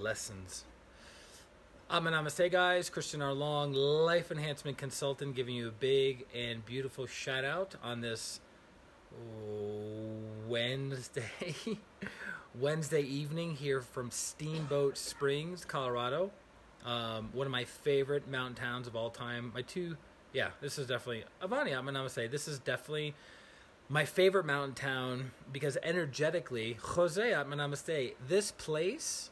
lessons. Namaste, guys. ChristianRLong, life enhancement consultant, giving you a big and beautiful shout out on this Wednesday evening here from Steamboat Springs, Colorado. One of my favorite mountain towns of all time. This is definitely Avani. Namaste. This is definitely my favorite mountain town because energetically, Jose, Namaste. This place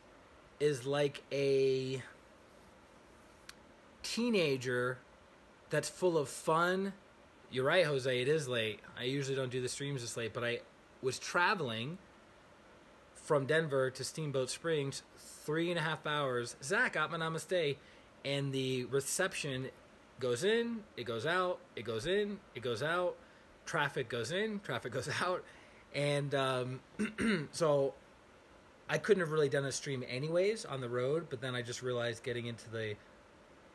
is like a teenager that's full of fun. You're right, Jose, it is late. I usually don't do the streams this late, but I was traveling from Denver to Steamboat Springs, 3.5 hours. Zach, Namaste. And the reception goes in, it goes out, it goes in, it goes out. Traffic goes in, traffic goes out. And so I couldn't have really done a stream anyways on the road, but then I just realized getting into the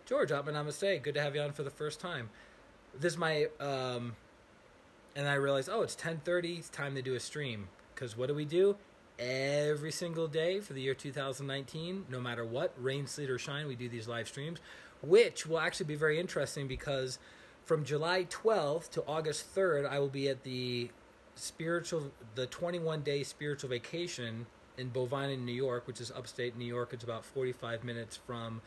George, Namaste. Good to have you on for the first time. This is my, and I realized, it's 10:30. It's time to do a stream. Because what do? Every single day for the year 2019, no matter what, rain, sleet, or shine, we do these live streams, which will actually be very interesting because from July 12th to August 3rd, I will be at the 21-day spiritual vacation in Bovina, New York, which is upstate New York. It's about 45 minutes from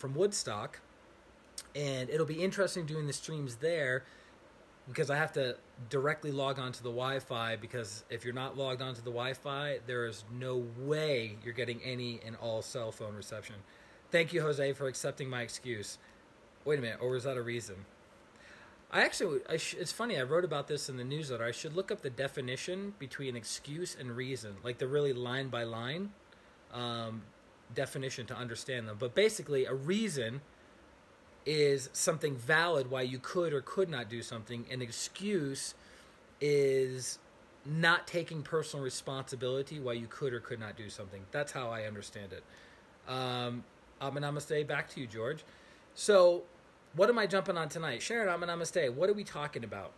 Woodstock. And it'll be interesting doing the streams there because I have to directly log onto the Wi-Fi, because if you're not logged onto the Wi-Fi, there is no way you're getting any and all cell phone reception. Thank you, Jose, for accepting my excuse. Wait a minute, or was that a reason? It's funny, I wrote about this in the newsletter. I should look up the definition between excuse and reason, like the really line-by-line definition to understand them. But basically, a reason is something valid why you could or could not do something. An excuse is not taking personal responsibility why you could or could not do something. That's how I understand it. Namaste, back to you, George. So, what am I jumping on tonight? Sharon, Namaste. What are we talking about?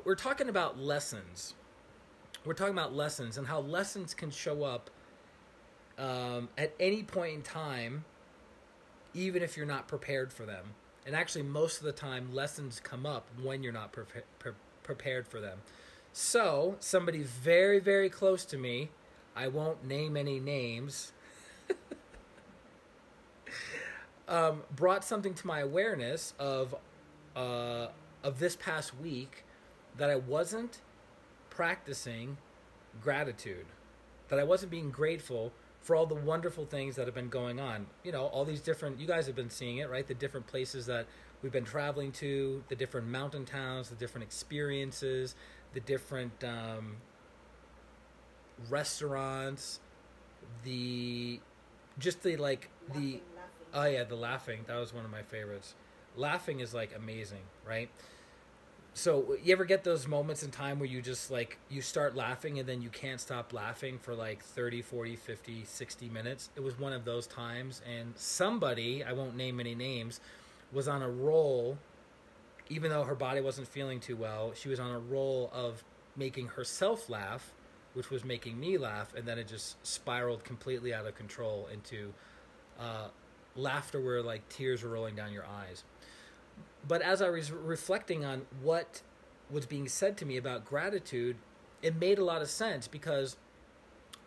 We're talking about lessons. We're talking about lessons and how lessons can show up at any point in time, even if you're not prepared for them. And actually, most of the time, lessons come up when you're not prepared for them. So, somebody very, very close to me, I won't name any names, brought something to my awareness of this past week, that I wasn't practicing gratitude, that I wasn't being grateful for all the wonderful things that have been going on. You know, all these different, you guys have been seeing it, right? The different places that we've been traveling to, the different mountain towns, the different experiences, the different restaurants, the laughing. That was one of my favorites. Laughing is like amazing, right? So you ever get those moments in time where you just like, you start laughing and then you can't stop laughing for like 30, 40, 50, 60 minutes? It was one of those times. And somebody, I won't name any names, was on a roll, even though her body wasn't feeling too well. She was on a roll of making herself laugh, which was making me laugh. And then it just spiraled completely out of control into laughter where like tears were rolling down your eyes. But as I was reflecting on what was being said to me about gratitude, it made a lot of sense, because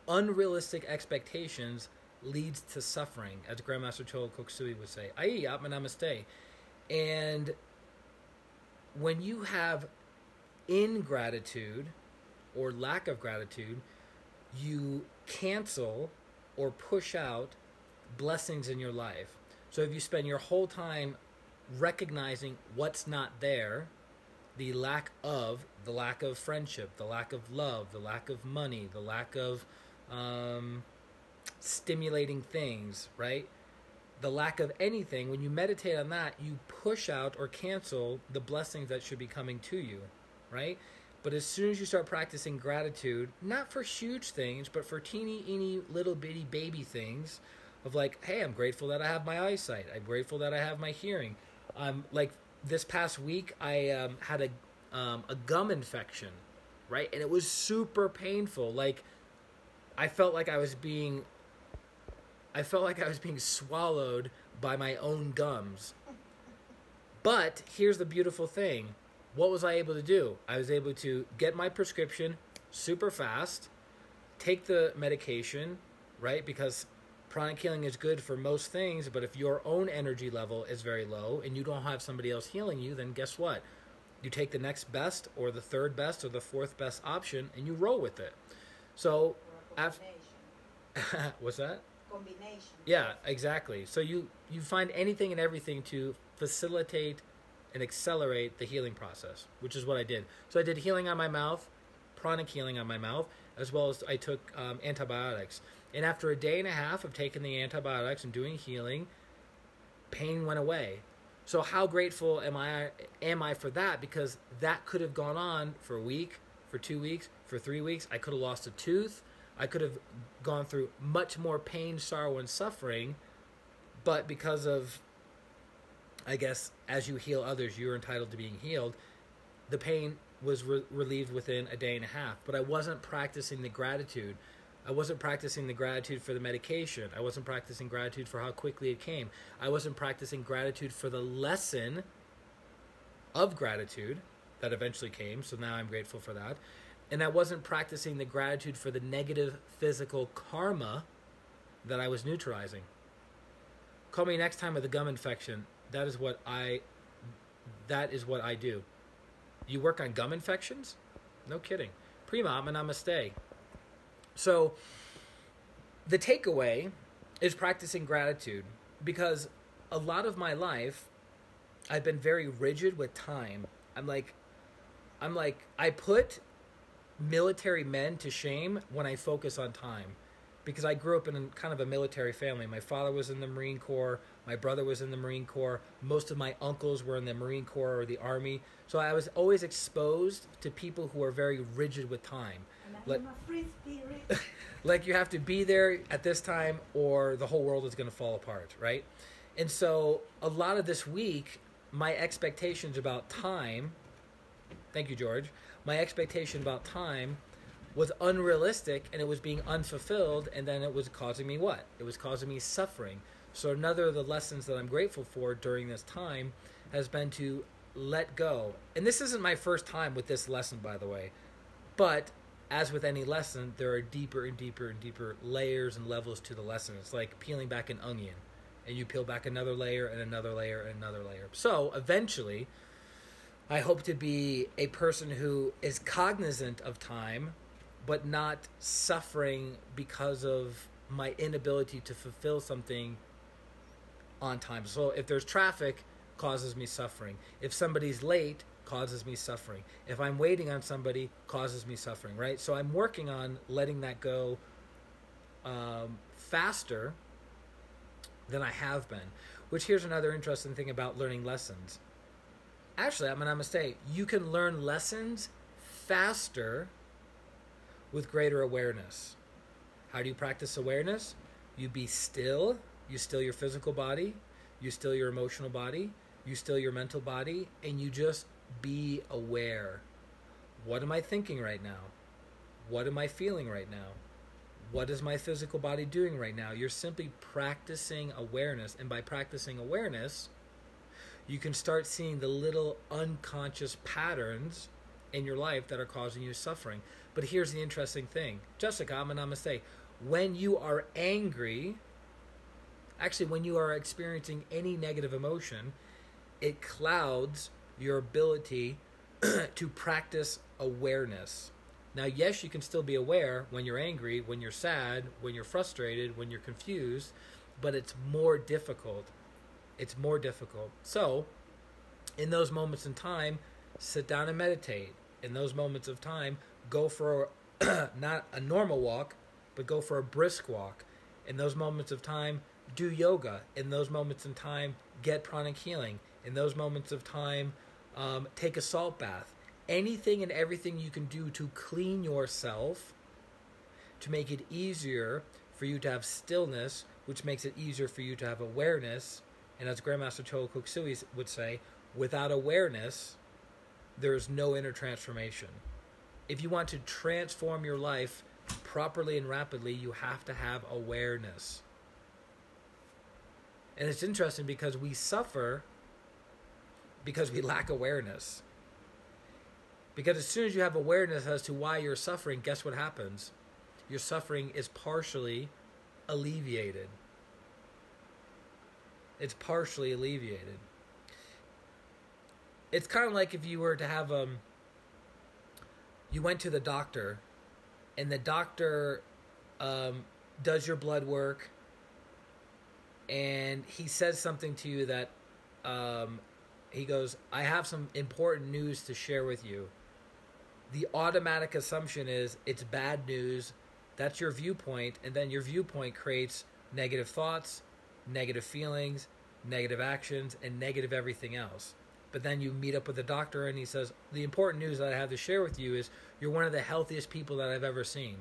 unrealistic expectations leads to suffering, as Grandmaster Chola Koksui would say. Ai, Atma Namaste. And when you have ingratitude or lack of gratitude, you cancel or push out blessings in your life. So if you spend your whole time recognizing what's not there, the lack of friendship, the lack of love, the lack of money, the lack of stimulating things, right? The lack of anything, when you meditate on that, you push out or cancel the blessings that should be coming to you, right? But as soon as you start practicing gratitude, not for huge things, but for teeny, little bitty baby things, of like, hey, I'm grateful that I have my eyesight. I'm grateful that I have my hearing. Like this past week, I had a gum infection, right? And it was super painful. Like, I felt like I was being I felt like I was being swallowed by my own gums. But here's the beautiful thing. What was I able to do? I was able to get my prescription super fast, take the medication, right? Because pranic healing is good for most things, but if your own energy level is very low and you don't have somebody else healing you, then guess what? You take the next best or the third best or the fourth best option and you roll with it. So, what's that? Combination. Yeah, exactly. So you find anything and everything to facilitate and accelerate the healing process, which is what I did. So I did healing on my mouth, pranic healing on my mouth, as well as I took antibiotics. And after a day and a half of taking the antibiotics and doing healing, pain went away. So how grateful am I for that? Because that could have gone on for a week, for 2 weeks, for 3 weeks. I could have lost a tooth. I could have gone through much more pain, sorrow, and suffering. But because of, I guess, as you heal others, you're entitled to being healed, the pain was relieved within a day and a half. But I wasn't practicing the gratitude. I wasn't practicing the gratitude for the medication. I wasn't practicing gratitude for how quickly it came. I wasn't practicing gratitude for the lesson of gratitude that eventually came. So now I'm grateful for that. And I wasn't practicing the gratitude for the negative physical karma that I was neutralizing. Call me next time with a gum infection. That is what I do. You work on gum infections? No kidding. Prima namaste. So the takeaway is practicing gratitude, because a lot of my life I've been very rigid with time. I'm like I put military men to shame when I focus on time, because I grew up in kind of a military family. My father was in the Marine Corps. My brother was in the Marine Corps. Most of my uncles were in the Marine Corps or the Army. So I was always exposed to people who are very rigid with time. I'm a free spirit. Like you have to be there at this time or the whole world is going to fall apart, right? And so a lot of this week, my expectations about time, thank you, George, my expectation about time was unrealistic and it was being unfulfilled, and then it was causing me what? It was causing me suffering. So another of the lessons that I'm grateful for during this time has been to let go. And this isn't my first time with this lesson, by the way, but as with any lesson, there are deeper and deeper and deeper layers and levels to the lesson. It's like peeling back an onion, and you peel back another layer and another layer and another layer. So eventually, I hope to be a person who is cognizant of time, but not suffering because of my inability to fulfill something on time. So if there's traffic, causes me suffering. If somebody's late, causes me suffering. If I'm waiting on somebody, causes me suffering, right? So I'm working on letting that go faster than I have been. Which, here's another interesting thing about learning lessons. Actually, I'm going to say, you can learn lessons faster with greater awareness. How do you practice awareness? You be still. You still your physical body. You still your emotional body. You still your mental body. And you just be aware. What am I thinking right now? What am I feeling right now? What is my physical body doing right now? You're simply practicing awareness. And by practicing awareness, you can start seeing the little unconscious patterns in your life that are causing you suffering. But here's the interesting thing. Jessica, I'm going to say, when you are angry, actually when you are experiencing any negative emotion, it clouds your ability to practice awareness. Now, yes, you can still be aware when you're angry, when you're sad, when you're frustrated, when you're confused, but it's more difficult. It's more difficult. So, in those moments in time, sit down and meditate. In those moments of time, go for not a normal walk, but go for a brisk walk. In those moments of time, do yoga. In those moments in time, get pranic healing. In those moments of time, take a salt bath. Anything and everything you can do to clean yourself, to make it easier for you to have stillness, which makes it easier for you to have awareness. And as Grandmaster Choa Kok Sui would say, without awareness, there is no inner transformation. If you want to transform your life properly and rapidly, you have to have awareness. And it's interesting because we suffer because we lack awareness. Because as soon as you have awareness as to why you're suffering, guess what happens? Your suffering is partially alleviated. It's partially alleviated. It's kind of like if you were to have you went to the doctor, and the doctor does your blood work, and he says something to you that he goes, I have some important news to share with you. The automatic assumption is it's bad news. That's your viewpoint, and then your viewpoint creates negative thoughts, negative feelings, negative actions, and negative everything else. But then you meet up with the doctor and he says, the important news that I have to share with you is you're one of the healthiest people that I've ever seen.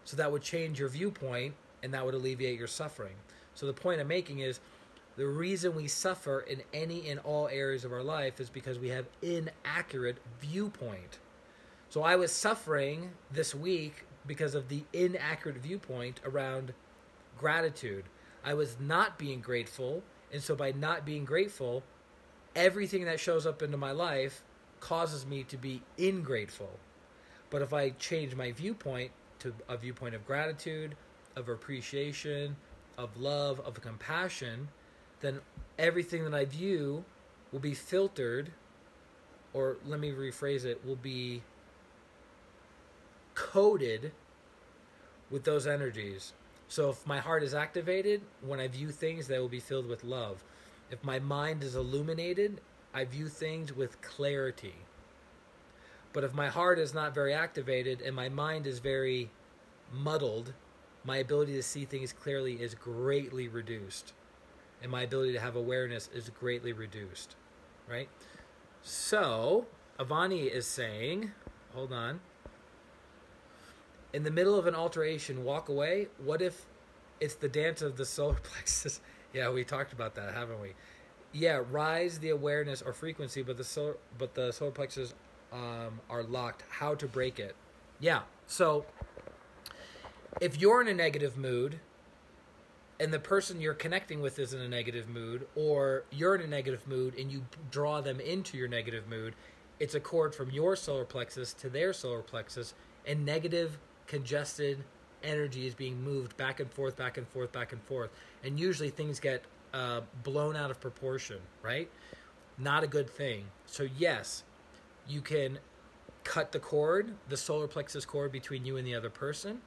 So that would change your viewpoint, and that would alleviate your suffering. So the point I'm making is the reason we suffer in any and all areas of our life is because we have inaccurate viewpoint. So I was suffering this week because of the inaccurate viewpoint around gratitude. I was not being grateful, and so by not being grateful, everything that shows up into my life causes me to be ingrateful. But if I change my viewpoint to a viewpoint of gratitude, of appreciation, of love, of compassion, then everything that I view will be filtered, or let me rephrase it, will be coated with those energies. So if my heart is activated, when I view things, they will be filled with love. If my mind is illuminated, I view things with clarity. But if my heart is not very activated and my mind is very muddled, my ability to see things clearly is greatly reduced. And my ability to have awareness is greatly reduced. Right? So, Avani is saying, hold on. In the middle of an alteration, walk away. What if it's the dance of the solar plexus? Yeah, we talked about that, haven't we? Yeah, rise the awareness or frequency, but the solar plexus are locked. How to break it? Yeah. So if you're in a negative mood, and the person you're connecting with is in a negative mood, or you're in a negative mood and you draw them into your negative mood, it's a cord from your solar plexus to their solar plexus, and negative, congested energy is being moved back and forth, back and forth, back and forth. And usually things get blown out of proportion, right? Not a good thing. So yes, you can cut the cord, the solar plexus cord between you and the other person.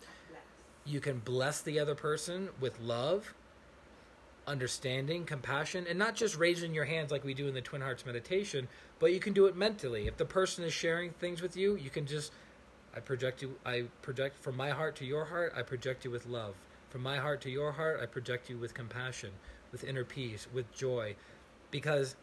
You can bless the other person with love, understanding, compassion, and not just raising your hands like we do in the Twin Hearts meditation, but you can do it mentally. If the person is sharing things with you, you can just, I project from my heart to your heart, I project you with love. From my heart to your heart, I project you with compassion, with inner peace, with joy. Because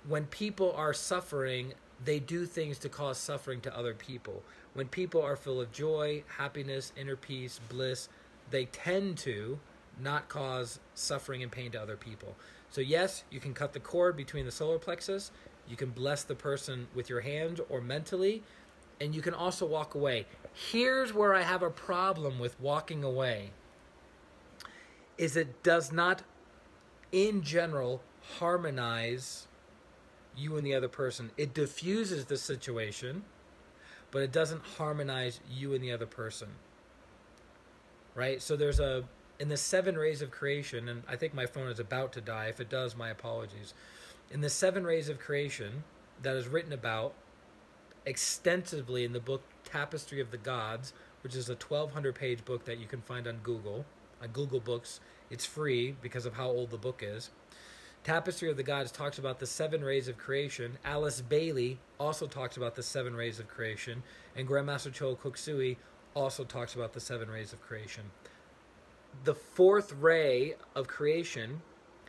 when people are suffering, they do things to cause suffering to other people. When people are full of joy, happiness, inner peace, bliss, they tend to not cause suffering and pain to other people. So yes, you can cut the cord between the solar plexus. You can bless the person with your hand or mentally. And you can also walk away. Here's where I have a problem with walking away. Is it does not, in general, harmonize you and the other person. It diffuses the situation, but it doesn't harmonize you and the other person. Right? So there's in the 7 rays of creation, and I think my phone is about to die. If it does, my apologies. In the 7 rays of creation that is written about extensively in the book Tapestry of the Gods, which is a 1,200-page book that you can find on Google Books. It's free because of how old the book is. Tapestry of the Gods talks about the 7 rays of creation. Alice Bailey also talks about the 7 rays of creation. And Grandmaster Cho Koksui also talks about the 7 rays of creation. The 4th ray of creation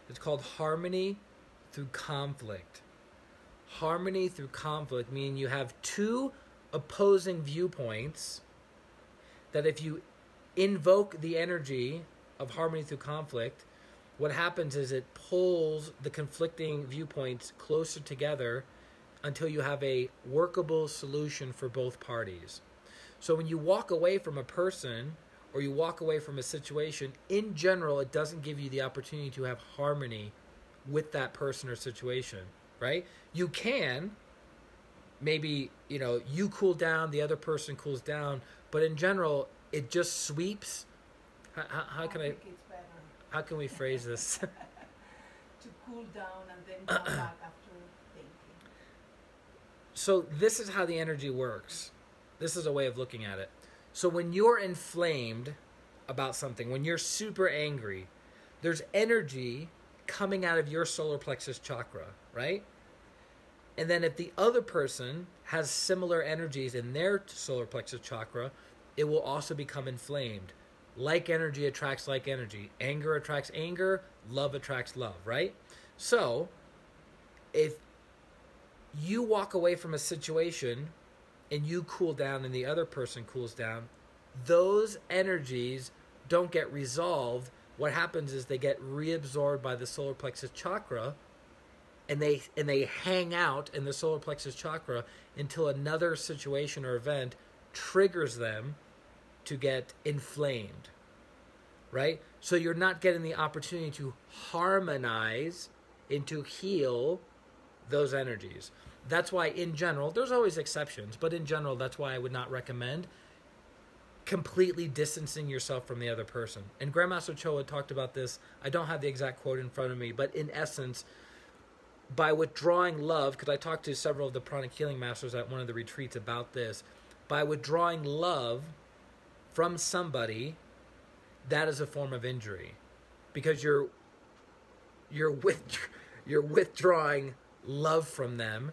is called harmony through conflict. Harmony through conflict, meaning you have 2 opposing viewpoints that if you invoke the energy of harmony through conflict, what happens is it pulls the conflicting viewpoints closer together until you have a workable solution for both parties. So when you walk away from a person or you walk away from a situation, in general, it doesn't give you the opportunity to have harmony with that person or situation, right? You can, maybe, you cool down, the other person cools down, but in general, it just sweeps. How can think it's better how can we phrase this? to cool down and then come back after thinking. So this is how the energy works. This is a way of looking at it. So when you're inflamed about something, when you're super angry, there's energy coming out of your solar plexus chakra, right? And then if the other person has similar energies in their solar plexus chakra, it will also become inflamed. Like energy attracts like energy. Anger attracts anger. Love attracts love, right? So if you walk away from a situation and you cool down and the other person cools down, those energies don't get resolved. What happens is they get reabsorbed by the solar plexus chakra, and they hang out in the solar plexus chakra until another situation or event triggers them to get inflamed, right? So you're not getting the opportunity to harmonize and to heal those energies. That's why, in general, there's always exceptions, but in general, that's why I would not recommend completely distancing yourself from the other person. And Grandmaster Choa talked about this. I don't have the exact quote in front of me, but in essence, by withdrawing love, because I talked to several of the pranic healing masters at one of the retreats about this, by withdrawing love from somebody, that is a form of injury, because you're withdrawing love from them,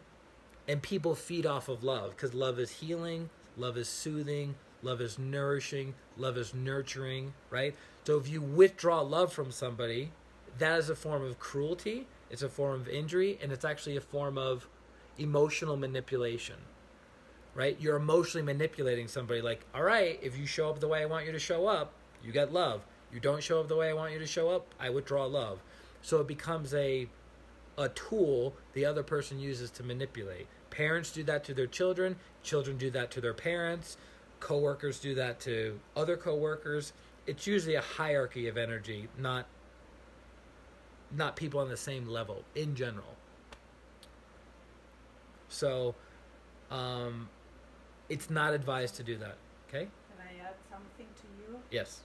and people feed off of love, because love is healing, love is soothing, love is nourishing, love is nurturing, right? So if you withdraw love from somebody, that is a form of cruelty, it's a form of injury, and it's actually a form of emotional manipulation, right? You're emotionally manipulating somebody, like, all right, if you show up the way I want you to show up, you get love. You don't show up the way I want you to show up, I withdraw love. So it becomes a tool the other person uses to manipulate. Parents do that to their children. Children do that to their parents. Coworkers do that to other coworkers. It's usually a hierarchy of energy, not people on the same level in general. So it's not advised to do that. Okay? Can I add something to you? Yes.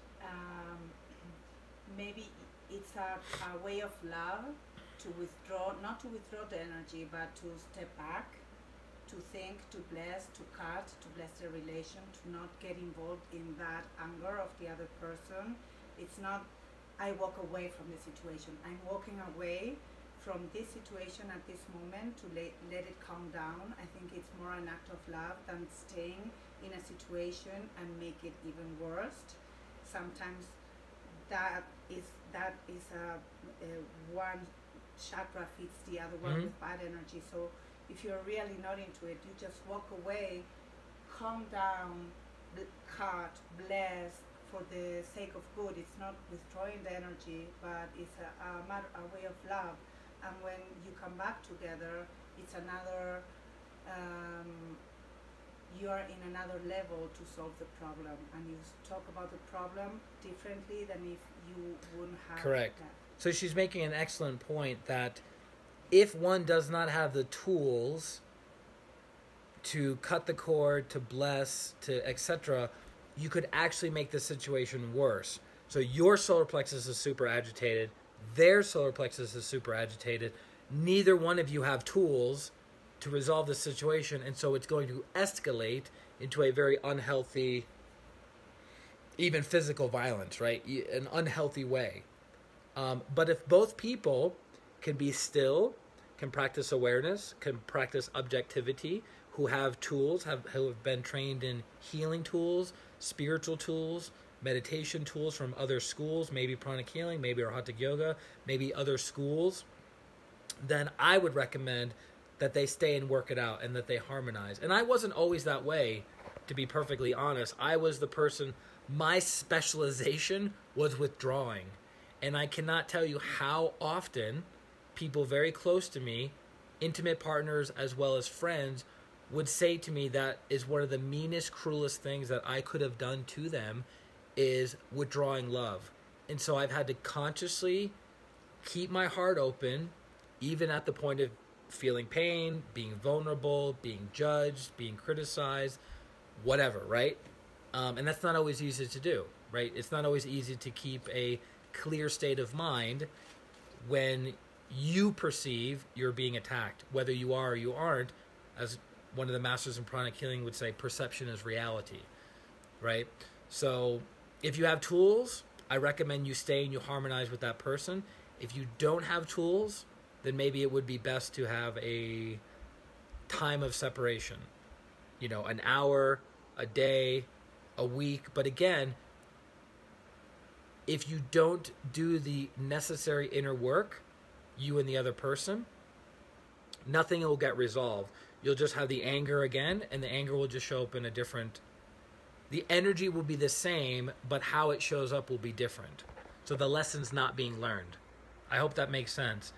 Maybe it's a way of love to withdraw, not to withdraw the energy, but to step back, to think, to bless, to cut, to bless the relation, to not get involved in that anger of the other person. It's not, I walk away from the situation. I'm walking away from this situation at this moment to let it calm down. I think it's more an act of love than staying in a situation and make it even worse. Sometimes that is one chakra feeds the other one with bad energy. So if you're really not into it, you just walk away, calm down, cut, bless for the sake of good. It's not withdrawing the energy, but it's a way of love. And when you come back together, it's another, you are in another level to solve the problem, and you talk about the problem differently than if you wouldn't have. Correct. That. So she's making an excellent point that if one does not have the tools to cut the cord, to bless, to etc., you could actually make the situation worse. So your solar plexus is super agitated, their solar plexus is super agitated, neither one of you have tools to resolve the situation, and so it's going to escalate into a very unhealthy, even physical violence, right? An unhealthy way. But if both people can be still, can practice awareness, can practice objectivity, who have tools, who have been trained in healing tools, spiritual tools, meditation tools from other schools, maybe pranic healing, maybe Hatha yoga, maybe other schools, then I would recommend that they stay and work it out and that they harmonize. And I wasn't always that way, to be perfectly honest. I was the person, my specialization was withdrawing. And I cannot tell you how often people very close to me, intimate partners as well as friends, would say to me that is one of the meanest, cruelest things that I could have done to them, is withdrawing love. And so I've had to consciously keep my heart open, even at the point of feeling pain, being vulnerable, being judged, being criticized, whatever, right? And that's not always easy to do, right? It's not always easy to keep a clear state of mind when you perceive you're being attacked, whether you are or you aren't. As one of the masters in pranic healing would say, perception is reality, right? So if you have tools, I recommend you stay and you harmonize with that person. If you don't have tools, then maybe it would be best to have a time of separation, you know, an hour, a day, a week. But again, if you don't do the necessary inner work, you and the other person, nothing will get resolved. You'll just have the anger again, and the anger will just show up in a different... The energy will be the same, but how it shows up will be different. So the lesson's not being learned. I hope that makes sense.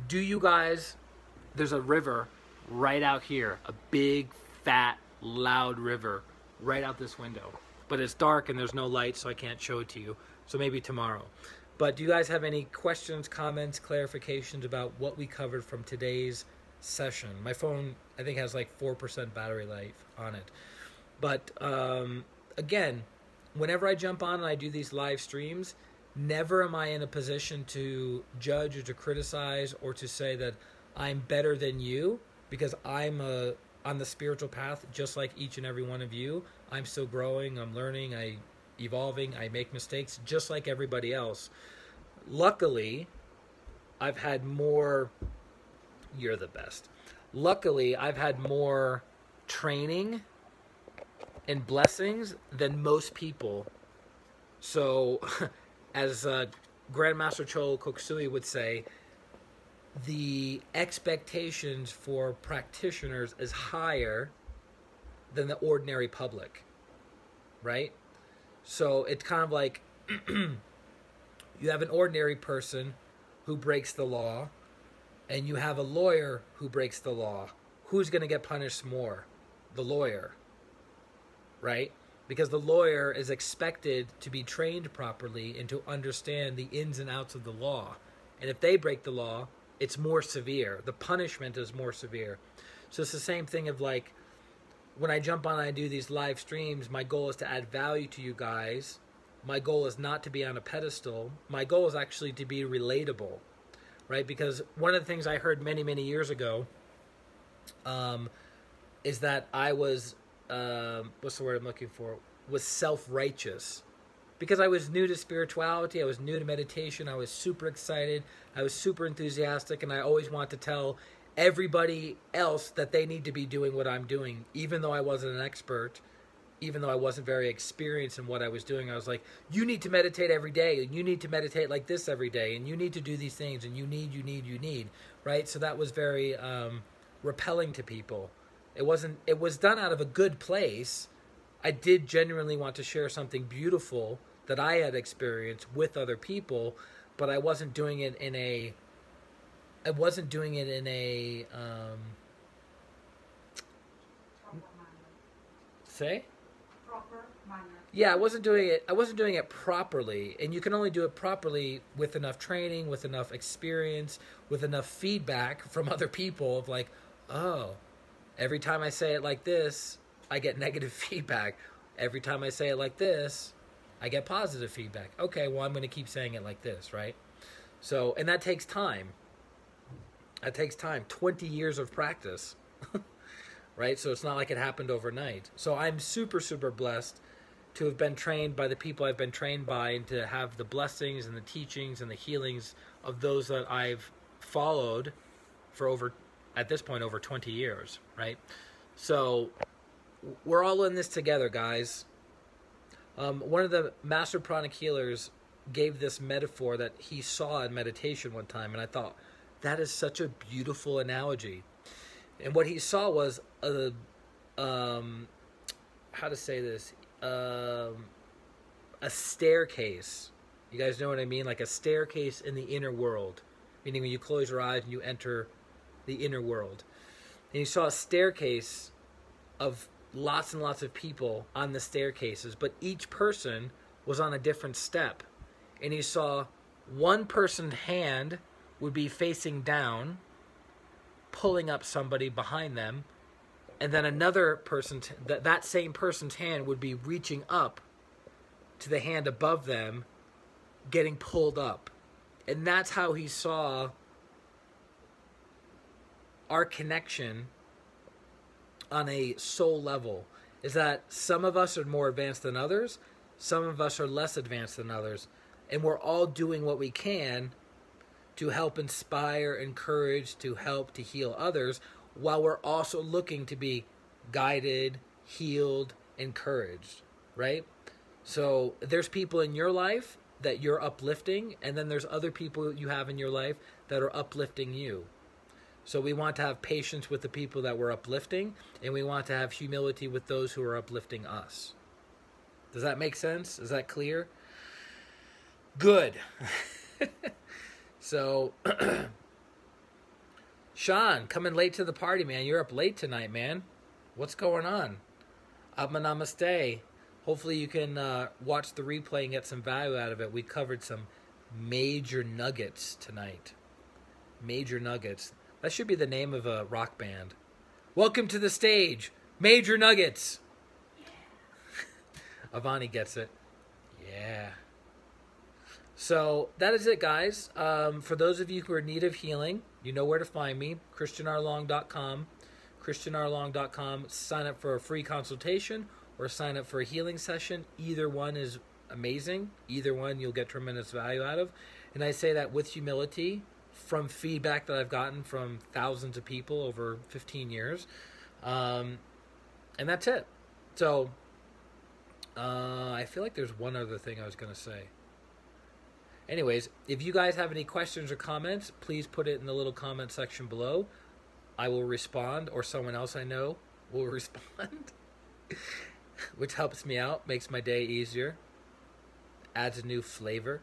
Do you guys... There's a river right out here. A big, fat, loud river right out this window. But it's dark and there's no light, so I can't show it to you. So maybe tomorrow. But do you guys have any questions, comments, clarifications about what we covered from today's session? My phone, I think, has like 4% battery life on it. But again, whenever I jump on and I do these live streams, never am I in a position to judge or to criticize or to say that I'm better than you, because I'm on the spiritual path just like each and every one of you. I'm still growing, I'm learning, I'm evolving, I make mistakes just like everybody else. Luckily, I've had more... You're the best. Luckily, I've had more training and blessings than most people. So, as Grandmaster Cholo Koksui would say, the expectations for practitioners is higher than the ordinary public, right? So it's kind of like you have an ordinary person who breaks the law, and you have a lawyer who breaks the law. Who's going to get punished more? The lawyer, right? Because the lawyer is expected to be trained properly and to understand the ins and outs of the law. And if they break the law, it's more severe. The punishment is more severe. So it's the same thing of like, when I jump on and I do these live streams, my goal is to add value to you guys. My goal is not to be on a pedestal. My goal is actually to be relatable, right? Because one of the things I heard many, many years ago is that I was, what's the word I'm looking for? Was self-righteous. Because I was new to spirituality, I was new to meditation, I was super excited, I was super enthusiastic, and I always want to tell everybody else that they need to be doing what I'm doing. Even though I wasn't an expert, even though I wasn't very experienced in what I was doing, I was like, you need to meditate every day, and you need to meditate like this every day, and you need to do these things, and you need, right? So that was very repelling to people. It was done out of a good place. I did genuinely want to share something beautiful that I had experienced with other people, but I wasn't doing it in a say? Proper manner. Yeah, I wasn't doing it properly, and you can only do it properly with enough training, with enough experience, with enough feedback from other people of like, oh, every time I say it like this, I get negative feedback. Every time I say it like this, I get positive feedback. Okay, well, I'm going to keep saying it like this, right? So, and that takes time. That takes time. 20 years of practice, right? So it's not like it happened overnight. So I'm super, super blessed to have been trained by the people I've been trained by, and to have the blessings and the teachings and the healings of those that I've followed for at this point, over 20 years, right? So we're all in this together, guys. One of the master pranic healers gave this metaphor that he saw in meditation one time, and I thought, that is such a beautiful analogy. And what he saw was how to say this, a staircase. You guys know what I mean? Like a staircase in the inner world, meaning when you close your eyes and you enter the inner world. And he saw a staircase of lots and lots of people on the staircases, but each person was on a different step, and he saw one person's hand would be facing down, pulling up somebody behind them, and then another person's, that same person's hand would be reaching up to the hand above them, getting pulled up. And that's how he saw our connection on a soul level, is that some of us are more advanced than others, some of us are less advanced than others, and we're all doing what we can to help inspire, encourage, to help to heal others, while we're also looking to be guided, healed, encouraged, right? So there's people in your life that you're uplifting, and then there's other people you have in your life that are uplifting you. So we want to have patience with the people that we're uplifting, and we want to have humility with those who are uplifting us. Does that make sense? Is that clear? Good. So, Sean, coming late to the party, man. You're up late tonight, man. What's going on? Atma Namaste. Hopefully you can watch the replay and get some value out of it. We covered some major nuggets tonight. Major nuggets. That should be the name of a rock band. Welcome to the stage, Major Nuggets. Avani gets it. Yeah. So that is it, guys. For those of you who are in need of healing, you know where to find me. ChristianRLong.com. ChristianRLong.com. Sign up for a free consultation or sign up for a healing session. Either one is amazing. Either one you'll get tremendous value out of. And I say that with humility, from feedback that I've gotten from thousands of people over 15 years. And that's it. So, I feel like there's one other thing I was going to say. Anyways, if you guys have any questions or comments, please put it in the little comment section below. I will respond, or someone else I know will respond, which helps me out, makes my day easier, adds a new flavor.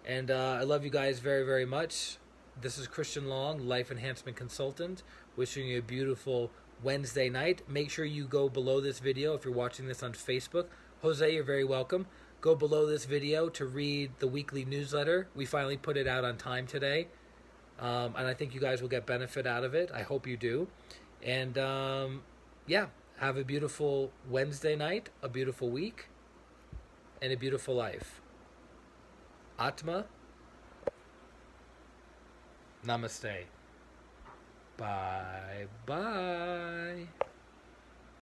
And I love you guys very, very much. This is Christian Long, Life Enhancement Consultant, wishing you a beautiful Wednesday night. Make sure you go below this video if you're watching this on Facebook. Jose, you're very welcome. Go below this video to read the weekly newsletter. We finally put it out on time today. And I think you guys will get benefit out of it. I hope you do. And yeah, have a beautiful Wednesday night, a beautiful week, and a beautiful life. Atma. Namaste. Bye-bye.